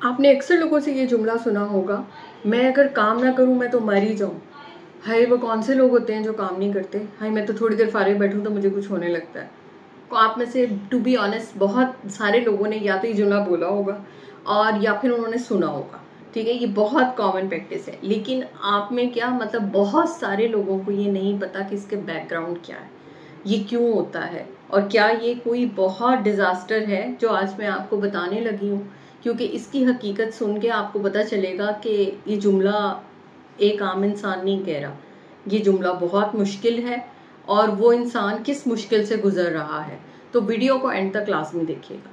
आपने अक्सर लोगों से ये जुमला सुना होगा, मैं अगर काम ना करूँ मैं तो मर ही जाऊँ। हाय वो कौन से लोग होते हैं जो काम नहीं करते? हाय मैं तो थोड़ी देर फारिग बैठूँ तो मुझे कुछ होने लगता है। तो आप में से टू बी ऑनेस्ट बहुत सारे लोगों ने या तो ये जुमला बोला होगा और या फिर उन्होंने सुना होगा। ठीक है, ये बहुत कॉमन प्रैक्टिस है। लेकिन आप में क्या मतलब बहुत सारे लोगों को ये नहीं पता कि इसके बैकग्राउंड क्या है, ये क्यों होता है और क्या ये कोई बहुत डिज़ास्टर है जो आज मैं आपको बताने लगी हूँ। क्योंकि इसकी हकीकत सुन के आपको पता चलेगा कि ये जुमला एक आम इंसान नहीं कह रहा, ये जुमला बहुत मुश्किल है और वो इंसान किस मुश्किल से गुजर रहा है। तो वीडियो को एंड तक लाजमी देखिएगा।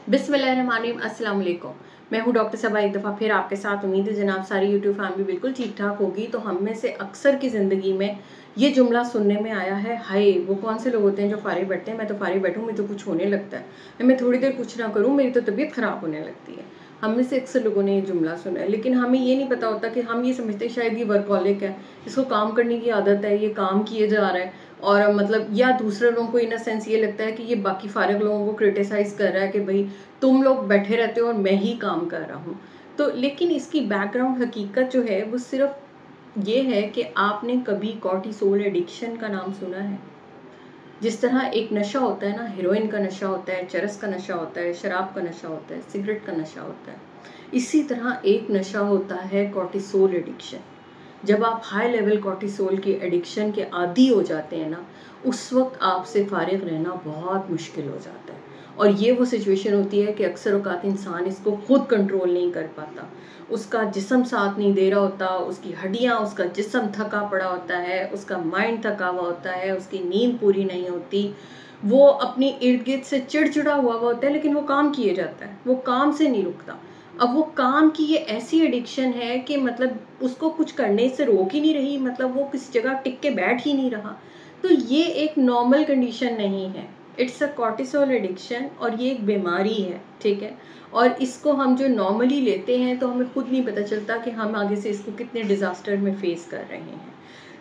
बिस्मिल्लाहिर्रहमानिर्रहीम, अस्सलाम वालेकुम। मैं हूँ डॉक्टर सबा, एक दफ़ा फिर आपके साथ। उम्मीद है जनाब सारी यूट्यूब फैमिली बिल्कुल ठीक ठाक होगी। तो हम में से अक्सर की ज़िंदगी में ये जुमला सुनने में आया है, हाय वो कौन से लोग होते हैं जो फारिग बैठते हैं, मैं तो फारिग बैठूँ मुझे तो कुछ होने लगता है, मैं थोड़ी देर कुछ ना करूँ मेरी तो तबीयत ख़राब होने लगती है। हम में से अक्सर लोगों ने ये जुमला सुना है, लेकिन हमें ये नहीं पता होता कि हम ये समझते हैं शायद ये वर्कहॉलिक है, इसको काम करने की आदत है, ये काम किए जा रहा है और मतलब या दूसरे लोगों को इन अ सेंस ये लगता है कि ये बाकी फारिग लोगों को क्रिटिसाइज़ कर रहा है कि भाई तुम लोग बैठे रहते हो और मैं ही काम कर रहा हूँ। तो लेकिन इसकी बैकग्राउंड हकीकत जो है वो सिर्फ ये है कि आपने कभी कॉर्टिसोल एडिक्शन का नाम सुना है? जिस तरह एक नशा होता है ना, हेरोइन का नशा होता है, चरस का नशा होता है, शराब का नशा होता है, सिगरेट का नशा होता है, इसी तरह एक नशा होता है कॉर्टिसोल एडिक्शन। जब आप हाई लेवल कॉर्टिसोल की एडिक्शन के आदी हो जाते हैं ना, उस वक्त आपसे फारिग रहना बहुत मुश्किल हो जाता है। और ये वो सिचुएशन होती है कि अक्सर औकात इंसान इसको खुद कंट्रोल नहीं कर पाता, उसका जिस्म साथ नहीं दे रहा होता, उसकी हड्डियाँ, उसका जिस्म थका पड़ा होता है, उसका माइंड थका हुआ होता है, उसकी नींद पूरी नहीं होती, वो अपनी इर्द गिर्द से चिड़चिड़ा हुआ होता है, लेकिन वो काम किए जाता है, वो काम से नहीं रुकता। अब वो काम की ये ऐसी एडिक्शन है कि मतलब उसको कुछ करने से रोक ही नहीं रही, मतलब वो किसी जगह टिक के बैठ ही नहीं रहा। तो ये एक नॉर्मल कंडीशन नहीं है, इट्स अ कॉर्टिसोल एडिक्शन और ये एक बीमारी है। ठीक है, और इसको हम जो नॉर्मली लेते हैं तो हमें खुद नहीं पता चलता कि हम आगे से इसको कितने डिज़ास्टर में फेस कर रहे हैं।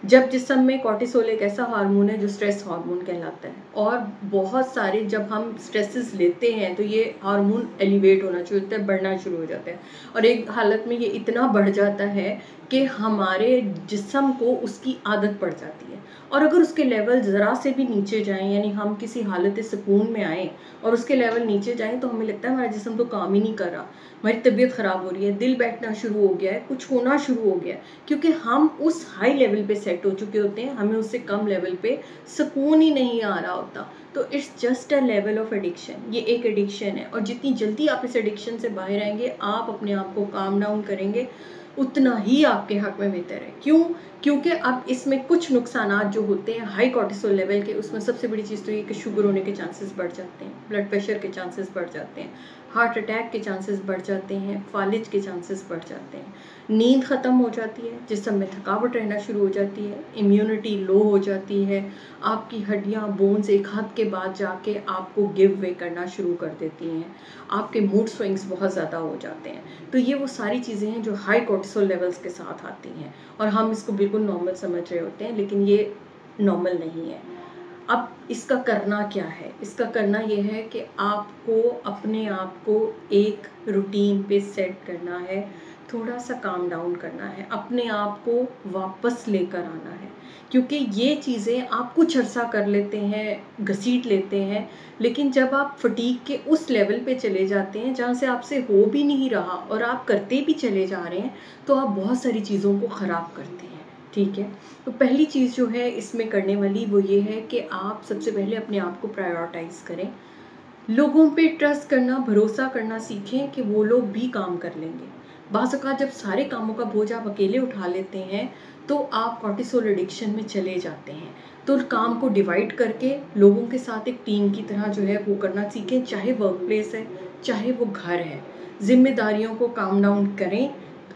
जब जिस्म में कॉर्टिसोल एक ऐसा हार्मोन है जो स्ट्रेस हार्मोन कहलाता है, और बहुत सारे जब हम स्ट्रेसेस लेते हैं तो ये हार्मोन एलिवेट होना शुरू होता है, बढ़ना शुरू हो जाता है, और एक हालत में ये इतना बढ़ जाता है कि हमारे जिस्म को उसकी आदत पड़ जाती है। और अगर उसके लेवल ज़रा से भी नीचे जाएं, यानी हम किसी हालत सुकून में आएँ और उसके लेवल नीचे जाएं, तो हमें लगता है हमारा जिस्म तो काम ही नहीं कर रहा, हमारी तबीयत ख़राब हो रही है, दिल बैठना शुरू हो गया है, कुछ होना शुरू हो गया है, क्योंकि हम उस हाई लेवल पे सेट हो चुके होते हैं, हमें उससे कम लेवल पे सुकून ही नहीं आ रहा होता। तो it's just a level of addiction, ये एक एडिक्शन है, और जितनी जल्दी आप इस एडिक्शन से बाहर आएंगे, आप अपने आप को काम डाउन करेंगे, उतना ही आपके हक में बेहतर है। क्यों? क्योंकि अब इसमें कुछ नुकसानात जो होते हैं हाई कॉर्टिसोल लेवल के, उसमें सबसे बड़ी चीज़ तो ये कि शुगर होने के चांसेस बढ़ जाते हैं, ब्लड प्रेशर के चांसेस बढ़ जाते हैं, हार्ट अटैक के चांसेस बढ़ जाते हैं, फालिज के चांसेस बढ़ जाते हैं, नींद ख़त्म हो जाती है, जिस्म में थकावट रहना शुरू हो जाती है, इम्यूनिटी लो हो जाती है, आपकी हड्डियाँ बोन्स एक हद के बाद जाके आपको गिव वे करना शुरू कर देती हैं, आपके मूड स्विंग्स बहुत ज़्यादा हो जाते हैं। तो ये वो सारी चीज़ें हैं जो हाई कॉर्टिसोल लेवल्स के साथ आती हैं, और हम इसको बिल्कुल नॉर्मल समझ रहे होते हैं, लेकिन ये नॉर्मल नहीं है। अब इसका करना क्या है? इसका करना ये है कि आपको अपने आप को एक रूटीन पे सेट करना है, थोड़ा सा काम डाउन करना है, अपने आप को वापस लेकर आना है, क्योंकि ये चीज़ें आप कुछ अर्सा कर लेते हैं, घसीट लेते हैं, लेकिन जब आप फटीग के उस लेवल पे चले जाते हैं जहाँ से आपसे हो भी नहीं रहा और आप करते भी चले जा रहे हैं, तो आप बहुत सारी चीज़ों को ख़राब करते हैं। ठीक है, तो पहली चीज़ जो है इसमें करने वाली वो ये है कि आप सबसे पहले अपने आप को प्रायोरिटाइज़ करें, लोगों पे ट्रस्ट करना, भरोसा करना सीखें कि वो लोग भी काम कर लेंगे। बाज़ औक़ात जब सारे कामों का बोझ आप अकेले उठा लेते हैं तो आप कॉर्टिसोल एडिक्शन में चले जाते हैं। तो काम को डिवाइड करके लोगों के साथ एक टीम की तरह जो है वो करना सीखें, चाहे वर्क प्लेस है, चाहे वो घर है। ज़िम्मेदारियों को काम डाउन करें।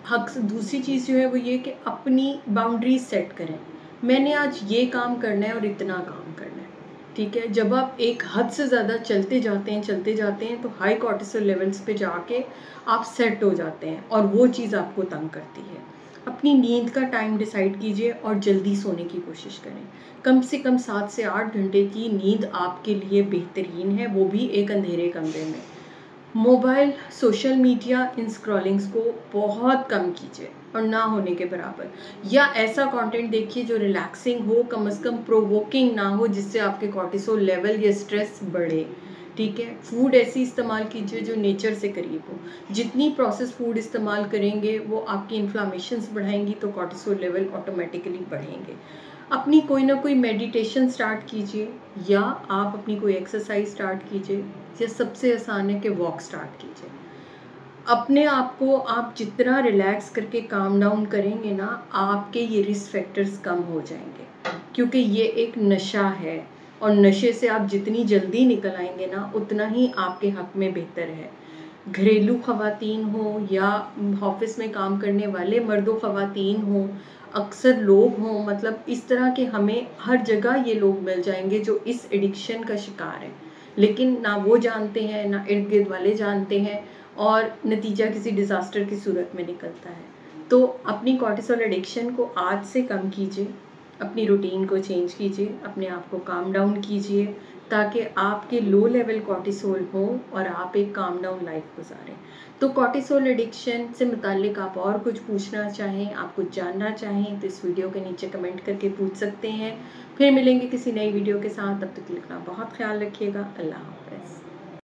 हक दूसरी चीज़ जो है वो ये कि अपनी बाउंड्रीज सेट करें, मैंने आज ये काम करना है और इतना काम करना है। ठीक है, जब आप एक हद से ज़्यादा चलते जाते हैं तो हाई कॉर्टिसोल लेवल्स पे जाके आप सेट हो जाते हैं, और वो चीज़ आपको तंग करती है। अपनी नींद का टाइम डिसाइड कीजिए और जल्दी सोने की कोशिश करें। कम से कम 7 से 8 घंटे की नींद आपके लिए बेहतरीन है, वो भी एक अंधेरे कमरे में। मोबाइल, सोशल मीडिया, इन स्क्रॉलिंग्स को बहुत कम कीजिए और ना होने के बराबर, या ऐसा कंटेंट देखिए जो रिलैक्सिंग हो, कम से कम प्रोवोकिंग ना हो जिससे आपके कॉर्टिसोल लेवल या स्ट्रेस बढ़े। ठीक है, फूड ऐसी इस्तेमाल कीजिए जो नेचर से करीब हो। जितनी प्रोसेस फूड इस्तेमाल करेंगे वो आपकी इन्फ्लामेशंस बढ़ाएंगी तो कॉर्टिसोल लेवल ऑटोमेटिकली बढ़ेंगे। अपनी कोई ना कोई मेडिटेशन स्टार्ट कीजिए, या आप अपनी कोई एक्सरसाइज स्टार्ट कीजिए, या सबसे आसान है कि वॉक स्टार्ट कीजिए। अपने आप को आप जितना रिलैक्स करके काम डाउन करेंगे ना, आपके ये रिस्क फैक्टर्स कम हो जाएंगे, क्योंकि ये एक नशा है और नशे से आप जितनी जल्दी निकल आएंगे ना उतना ही आपके हक में बेहतर है। घरेलू ख़वातीन हो या ऑफिस में काम करने वाले मर्दों ख़वातीन हो, अक्सर लोग हों, मतलब इस तरह के हमें हर जगह ये लोग मिल जाएंगे जो इस एडिक्शन का शिकार हैं, लेकिन ना वो जानते हैं ना इर्द गिर्द वाले जानते हैं, और नतीजा किसी डिज़ास्टर की सूरत में निकलता है। तो अपनी कॉर्टिसोल एडिक्शन को आज से कम कीजिए, अपनी रूटीन को चेंज कीजिए, अपने आप को काम डाउन कीजिए, ताकि आपके लो लेवल कॉर्टिसोल हो और आप एक काम डाउन लाइफ गुजारें। तो कॉर्टिसोल एडिक्शन से मुताल्लिक आप और कुछ पूछना चाहें, आप कुछ जानना चाहें तो इस वीडियो के नीचे कमेंट करके पूछ सकते हैं। फिर मिलेंगे किसी नई वीडियो के साथ, तब तक लिखना बहुत ख्याल रखिएगा। अल्लाह हाफ़िज़।